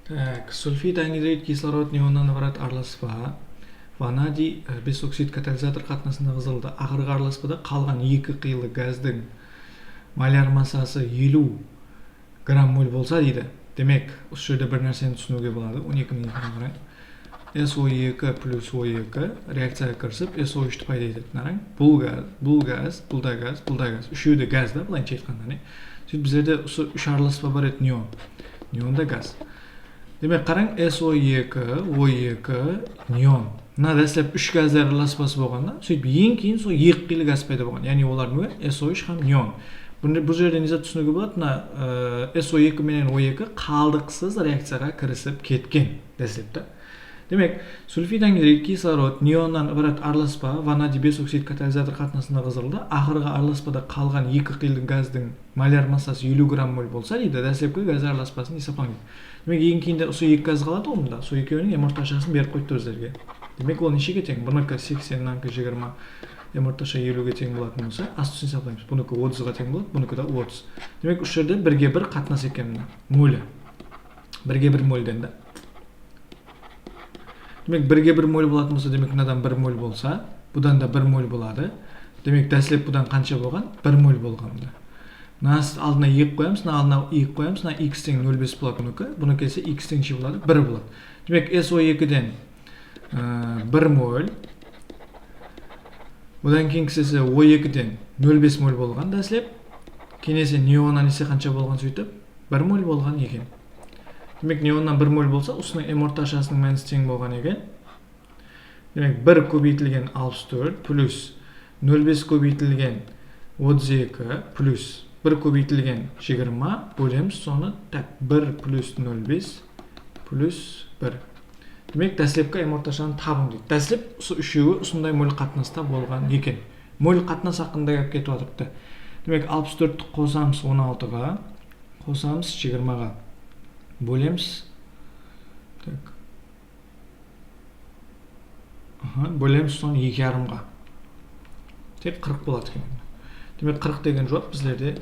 Так, сульфид ангидрид кислород неоннан ибарат араласпа ванадий бес оксид катализатор қатынасында қысылды. Ақырғы араласпада қалған екі қилы газдың маляр массасы 50 грамм моль болса дейді. Демек, осы жерде бір нәрсені түсінуге болады. 12-ні қарай. SO2 плюс O2 реакцияға кірісіп SO3-ті пайда етеді. Нарың, бұл газ, бұл да газ. Үшеуі де газ да, былайынша айтқанда не. Сөйтіп біздерде осы үш араласпа бар еді неон. Неон да газ. Демек, қараң, SO2, O2, неон. Мына дәстеп үш газдар араласпасы болғанда, сөйтіп ең кейін сол екі қилы газ пайда болған. Яғни олар не? SO3 һәм неон. Бұл жерде не зат түсінуге болады? Мына SO2 менен O2 қалдықсыз реакцияға кірісіп кеткен дәстепті. Демек, сульфид ангидрид кислород неоннан ибарат араласпа ванадий бес оксид катализатор қатынасында қысылды. Ақырғы араласпада қалған екі қилы газдың маляр массасы 50 грамм моль болса дейді, дәстепкі газ араласпасын есептейміз. Демек, ең кейінде осы екі газ қалады ғой мұнда. Сол екеуінің эм орташасын беріп қойды өздерге. Демек, ол нешеге тең? Бұныкі 80, мынакі 20, эм орташа 50-ге тең болатын болса, астысын есептейміз. Бұныкі 30-ға тең болады, бұныкі да 30. Демек, үш жерде бірге бір қатынас екен мына. Молі. Бірге бір мольден да. Демек, бірге бір моль болатын болса, демек, мынадан бір моль болса, бұдан да бір моль болады. Демек, дәсілеп бұдан қанша болған? Бір моль болған бұда. Мына алдына 2 қоямыз, мына алдына 2 қоямыз, мына x тең 0,5 болады бұныкі. Бұны келсе x тең ше болады? 1 болады. Демек, SO2-ден 1 моль. Бұдан кейін кісесі O2-ден 0,5 моль болған дәсілеп. Кенесе неоннан есе қанша болған сөйтіп? 1 моль болған екен. Демек, неоннан 1 моль болса, осының эм орташасының мәнісі тең болған екен. Демек, 1 көбейтілген 64 плюс 0,5 көбейтілген 32 плюс 1 көбейтілген 20 бөлеміз соны 1 плюс 0,5 плюс 1. Демек, дәсілепкі эм орташаны табым дейді. Дәсілеп үшеуі осындай моль қатынаста болған екен. Моль қатынас хақында кетіп отырыпты. Демек, 64-ті қосамыз 16-ға, қосамыз 20-ға. Бөлеміз. Бөлеміз соны 2,5-ға. Тек 40 болады екен. Демек, 40 деген жауап біздерде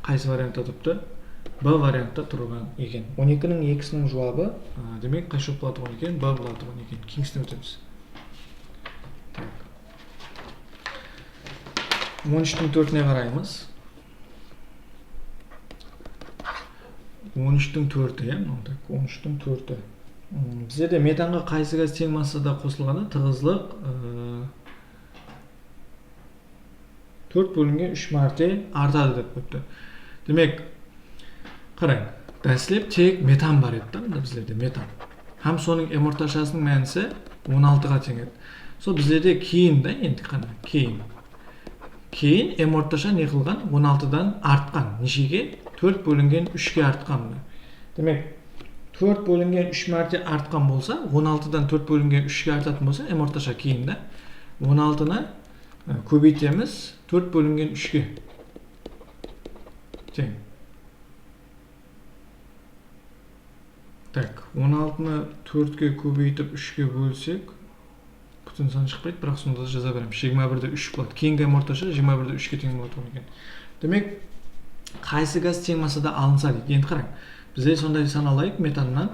қайсы вариантта тұрыпты? Б вариантта тұрған екен. 12-нің 2-сінің жауабы, демек, қайшы болады тұрған екен? Б болады тұрған екен. Кейінсіне өтеміз. 13-тің 4-не қараймыз. 13-тің 4-і, 13-тің 4-і. Біздерде метанға қайсы газ тең массада қосылғанда тығыздылық 4 бөлінген 3 мәрте артады деп қойыпты. Демек, қараң, дәсілеп тек метан бар еді, біздерде метан. Һәм соның эм орташасының мәнісі 16-ға тең еді. Сол біздерде кейін да, енді қана, кейін эм орташа не қылған? 16-дан артқан. Нешеге? 4 бөлінген 3-ге артқан. Демек, 4 бөлінген 3 мәрте артқан болса, 16-дан 4 бөлінген 3-ге артатын болса, эм орташа кейін да 16-ны көбейтеміз 4 бөлінген 3-ге тең. Так, 16-ны 4-ге көбейтіп 3-ге бөлсек, бүтін сан шықпайды, бірақ сонда жаза береміз. 21-де 3 болады. Кейінгі эм орташа 21-де 3-ге тең болады екен. Демек, қайсы газ тең массада алынса дейді. Енді қараң, бізде сондай сан алайық метаннан.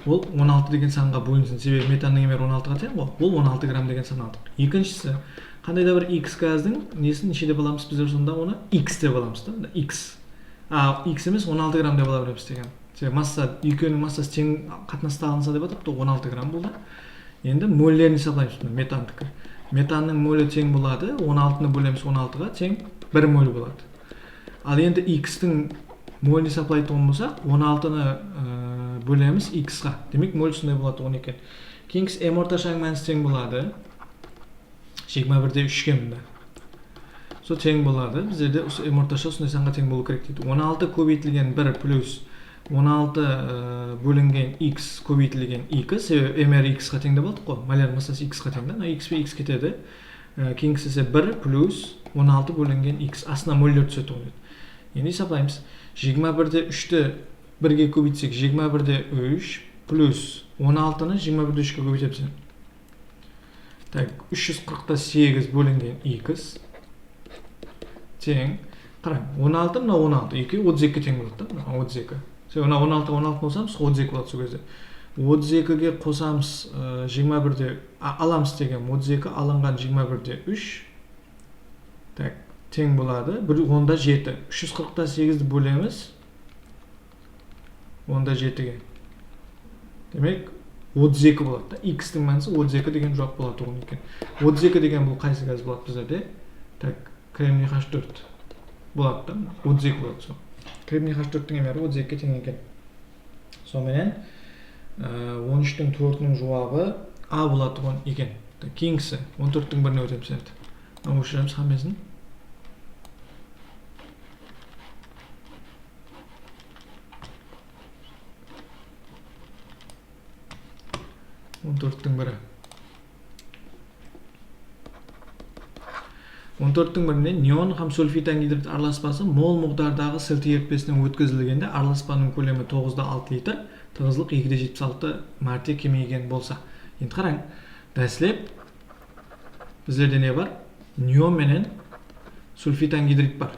Ол 16 деген санға бөлінсін. Себебі метанның емер 16-ға тең ғой. Ол 16 грамм деген сан алдық. Екіншісі, қандай да бір x газдың несін нешеде боламыз біздер сонда оны? X деп боламыз да. X. X емес 16 грамм деп бола береміз деген. Себебі масса, екеуінің массасы тең қатынаста алынса деп атыпты, 16 грамм болды. Енді мольдерін есептейміз метандікі. Метанның молі тең болады, 16-ны бөлеміз 16-ға тең 1 моль болады. Ал енді x-тің молін есептейтін болсақ, 16-ны бөлеміз x-ға. Демек, моль сондай болады 12. Кейінгісі эм орташаның мәнісі тең болады. 21-де 3-ге мында. Сол тең болады. Біздерде эм орташа сондай санға тең болу керек дейді. 16 көбейтілген 1 плюс 16 бөлінген x көбейтілген 2, себебі mr x-ға тең де болдық қой. Маляр массасы x-ға тең да. X пе x кетеді. Кейінгісі 1 плюс 16 бөлінген x. Астына мольдер түседі ғой. Енді есептейміз. 21-де 3-ті 1-ге көбейтсек, 21-де 3 плюс 16-ны 21-де 3-ге көбейтеміз. Так, 340-та 8 бөлінген x тең. Қараң, 16 мына 16, 2 32 тең болады да, 32. мына 16 болсамыз 32 болады сол кезде. 32-ге қосамыз 21-де аламыз деген 32 алынған 21-де 3 так тең болады 10-да 7. 340-та 8-ді бөлеміз 10-да 7-ге. Демек 32 болады да. X-тің мәнісі 32 деген жоқ болады оған екен. 32 деген бұл қайсы газ болады біздерде? Так, кремний H4 болады да. 32 болады сол. Кремний H4-тің емері 32-ге тең екен. Сонымен 13-тің 4-нің жауабы А болады оған екен. Кейінгісі 14-тің біріне өтеміз енді. Өшіреміз хамесін. 14-тің бірі. 14-тің бірінде неон һәм сульфид ангидрид араласпасы мол муқдардағы сілті ерітпесінен өткізілгенде араласпаның көлемі 9-да 6 литр, тығыздылық 2-де 76 мәрте кемейген болса. Енді қараң, дәсілеп біздерде не бар? Неон менен сульфид ангидрид бар.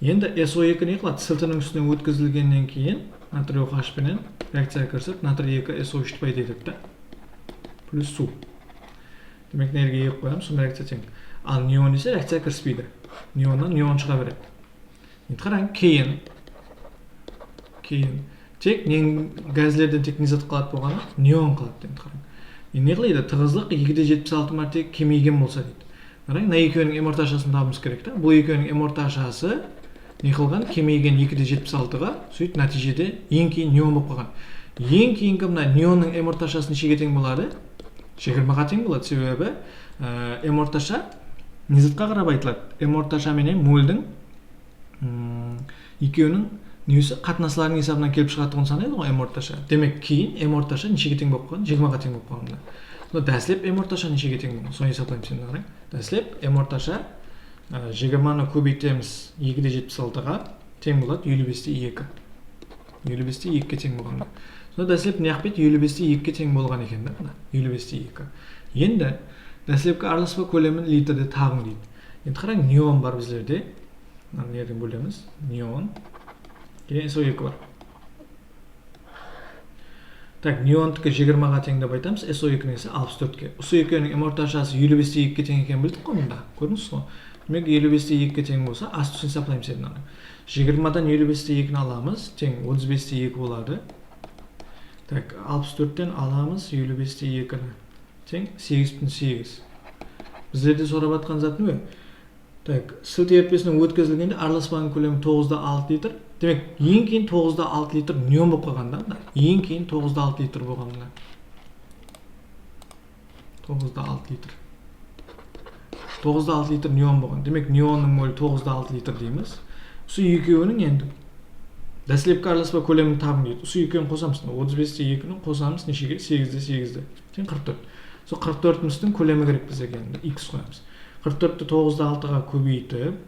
Енді SO2 не қылады? Сілтінің үстіне өткізілгеннен кейін натрий OH пенен реакция кірісіп, натрий 2 SO3 пайда етеді. Плюс су. Демек энергия ек қоямыз, сол реакция тең. Ал неон есе реакция кіріспейді. Неоннан неон шыға береді. Енді қараң, кейін тек газлерден тек не зат қалады болғаны? Неон қалады. Енді қараң. Не қылайды? Тығыздылық 2-де 76 мәрте кемейген болса дейді. Қараң, мына екеуінің м орташасын табуымыз керек та. Бұл екеуінің м орташасы не қылған? Кемейген 2-де 76-ға, сөйтіп нәтижеде ең кейін неон болып қалған. Ең кейінгі мына неонның м орташасы нешеге тең болады? 20-ға тең болады. Себебі м орташа не затқа қарап айтылады? М орташа менен мольдің екеуінің несі қатынасыларының есебінен келіп шығатығын санайды ғой м орташа. Демек кейін м орташа нешеге тең болып қалған? 20-ға тең болып қалған. Дәсілеп м орташа нешеге тең болған? Соны есептаймыз енді қараң. Дәсілеп м орташа 20-ны көбейтеміз 2-де 76-ға тең болады 55-те 2. 55-те 2-ге тең болған. Сонда дәсілеп не ақпет 55-те 2-ге тең болған екен да? 55-те 2. Енді дәсілепке араласпа көлемін литрде табың дейді. Енді қараң, неон бар біздерде. Нерден бөлеміз? Неон. Кейін SO2 бар. Так, неондікі 20-ға тең деп айтамыз, SO2 несі 64-ке. SO2-нің м орташасы 55-те 2-ге тең екен білдік қой мұнда. Көрдіңіз ғой? Демек 55-те 2-ге тең болса, асты үшін саплаймыз енді. 20-дан 55-те 2-ні аламыз, тең 35-те 2 болады. Так, 64-тен аламыз 55-те 2-ні. Тең 8/8. Біздерде сұрап атқан зат не? Так, сілті ерітпесінен өткізілгенде араласпаның көлемі 9-да 6 литр. Демек, ең кейін 9-да 6 литр неон болып қалғанда, ең кейін 9-да 6 литр болғанда. 9-да 6 литр. 9-да 6 литр неон болған. Демек, неонның молі 9-да 6 литр дейміз. Осы екеуінің енді дәсілепке араласпа көлемін табың дейді. Осы екеуін қосамыз. 35-те 2-ні қосамыз нешеге? 8-де 8-де. Тең 44. Сол 44-міздің көлемі керек бізге енді. X қоямыз. 44-ті 9-да 6-ға көбейтіп,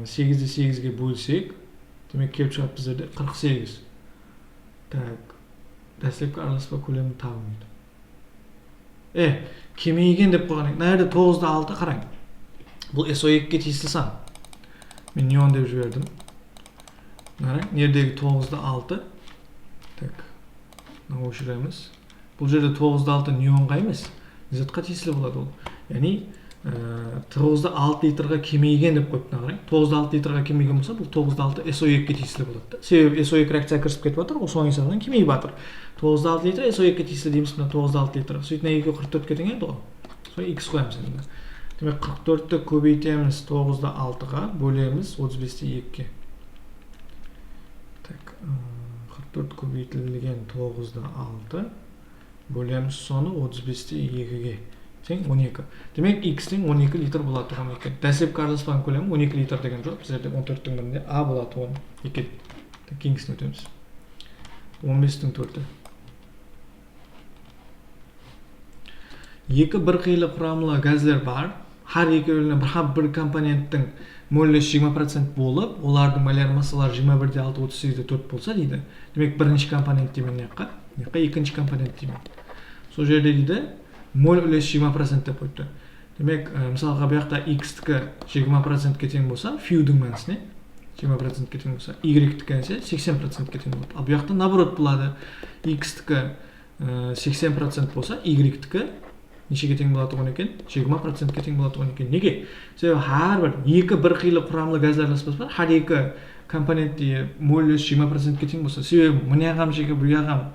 8-де 8-ге бөлсек, демек келіп шығады біздерде 48. Так, дәсілепке араласпа көлемін табың дейді. Кемейген деп қойған екен. Мына жерде 9-да 6 қараң. Бұл SO2-ге тиісті сан. Мен неон деп жібердім. Қараң, нердегі 9-да 6. Так, өшіреміз. Бұл жерде 9-да 6 неонға емес, затқа тиесілі болады ол. Яғни 9-да 6 литрға кемейген деп қойып қараң. 9-да 6 литрға кемейген болса, бұл 9-да 6 SO2-ге тиесілі болады. Себебі SO2 реакция кірісіп кетіп жатыр, ол соның есебінен кемейіп жатыр. 9-да 6 литр SO2-ге тиесілі дейміз, мына 9-да 6 литр. Сөйтіп 2-ге 44-ге тең еді ғой. Сол X қоямыз енді. Демек 44-ті көбейтеміз 9-да 6-ға, бөлеміз 35-те 2-ге. Так, 44 көбейтілген 9-да 6, бөлеміз соны 35-те 2-ге. Тең 12. Демек, X-тен 12 литр болады оған екен. Дәсілепке араласпаның көлемі 12 литр деген жоқ. Біздерде 14-тің бірінде А болады оған екен. Кейінгісін өтеміз. 15-тің 4-і. Екі бір қилы құрамлы газлер бар. Har екеуіне бір компоненттің мөлшері 20% болып, олардың моляр массалары 21-де 6, 38-де 4 болса дейді. Демек, бірінші компонент деймін неққа? Екінші компонент деймін. Сол жерде дейді, моль үлесі 20% деп қойды. Демек, мысалға бұяқта X-тікі 20%-ке тең болса, фьюдің мәнісіне 20%-ке тең болса, y-тікі 80%-ке тең болады. Ал бұяқта наоборот болады. X-тікі 80% болса, y-тікі нешеге тең болады оған екен? 20%-ке тең болады оған екен. Неге? Себебі әрбір екі бір қилы құрамлы газдар араласпас бар. Har екі компонентте мол үлесі 20%-ке тең болса, себебі мұнағам жеге бұяғам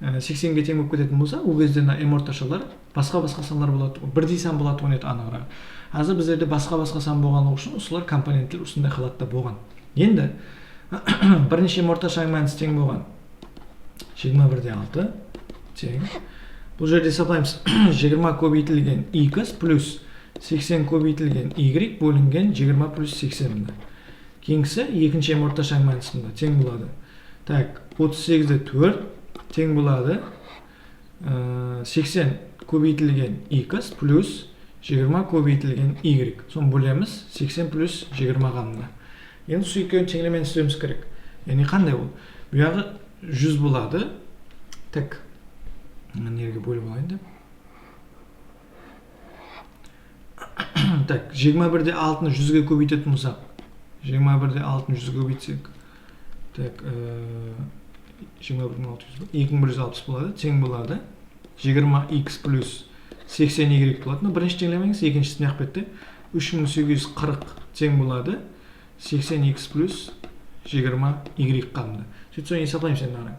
80-ге тең болып кететін болса, ол кезде m орташалар басқа сандар болады. Бірдей сан болады оған еді анығырақ. Азыр біздерде басқа сан болғаны үшін осылар компоненттер осындай халатта болған. Енді бірнеше m орташаның мәнісі тең болған 21/6 тең. Бұл жерде сапаймыз 20 көбейтілген x плюс 80 көбейтілген y бөлінген 20 плюс 80. Кейінгісі екінші m орташаның мәнісінде тең болады. Так, 38-де 4 тең болады 80 көбейтілген x плюс 20 көбейтілген y. Соны бөлеміз 80 плюс 20 қанды. Енді осы екеуін теңлемен істеуіміз керек. Яғни қандай ол? Бұяғы 100 болады. Так, нерге бөліп алайын деп. Так, 21-де 6-ны 100-ге көбейтетін болсақ, 21-де 6-ны 100-ге көбейтсек, так, 21-дің 600 2160 болады, тең болады 20x плюс 80y болады. Бірінші теңлемеңіз, екіншісін ақ бетті 3840 тең болады 80x плюс 20y қанды. Сөйтіп есаплаймыз енді ары.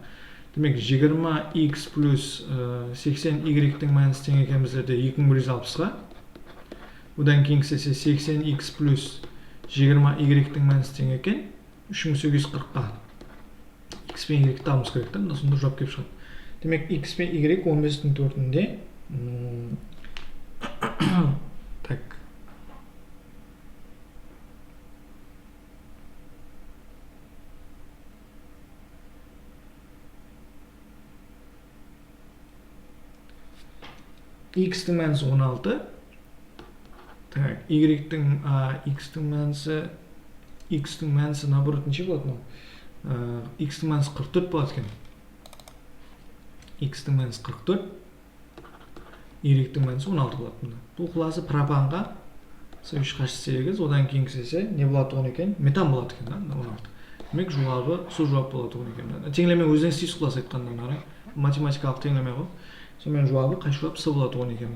Демек 20x плюс 80y-тің мәнісі тең екен біздерде 2160-ға. Одан кейінгісі 80x плюс 20y-тің мәнісі тең екен 3840-ға. X пен y табымыз керек та, сонда жауап келіп шығады. Демек x пен y 15-дің 4-інде так. X-тің мәнісі 16. Так, X-тің мәнісі наоборот неше болады? X-тің мәнісі 44 болады екен. X-тің мәнісі 44. Y-тің мәнісі 16 болады. Бұл құласы пропанға С3 H8, одан кейінгісі не болады оған екен? Метан болады екен, 16. Демек жауабы сол жауап болады оған екен. Теңлеме өзінен істейсіз құласы айтқандан ары. Математикалық теңлеме ғой. Сонымен жауабы қай жауап С болады оған екен.